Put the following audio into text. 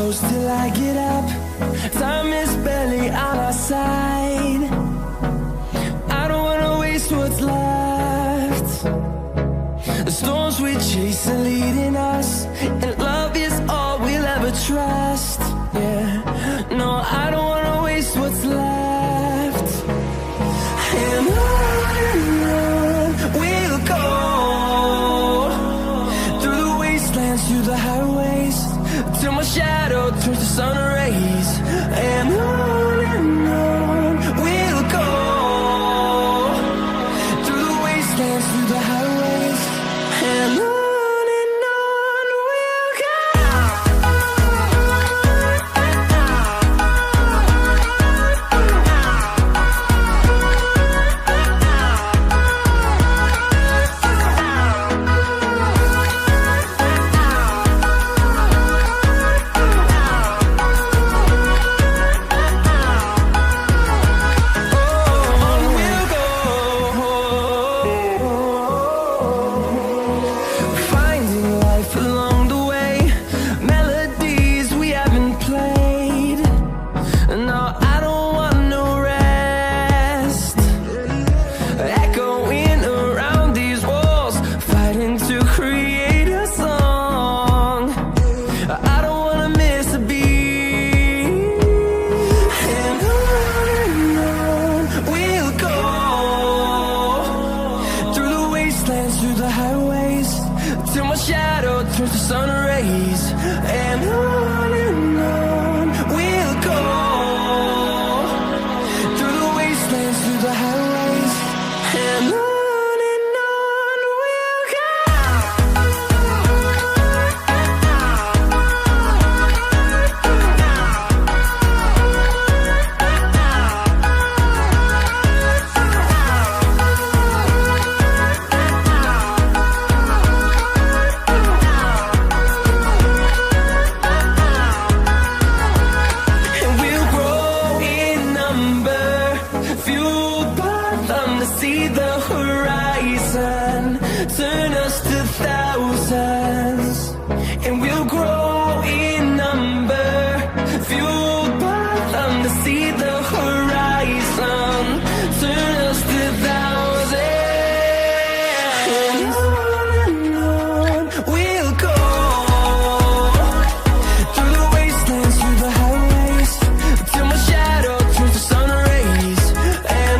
close till I get up. Time is barely on our side. I don't wanna waste what's left. The storms we chase are leading us, and love is all we'll ever trust. Yeah, no, I don't wanna waste what's left. And on we'll go, through the wastelands, through the highways, till my shadow turns to sun rays. And on we'll go, through the wastelands, through the highways, and on we'll go. Through the highways, till my shadow turns to sun rays. And on we'll go, through the wastelands, through the highways, and on we'll go. See the horizon, turn us to thousands, and we'll grow in number, fueled by them to see the horizon, turn us to thousands. And on we'll go, through the wastelands, through the highways, till my shadow turns to sun rays. And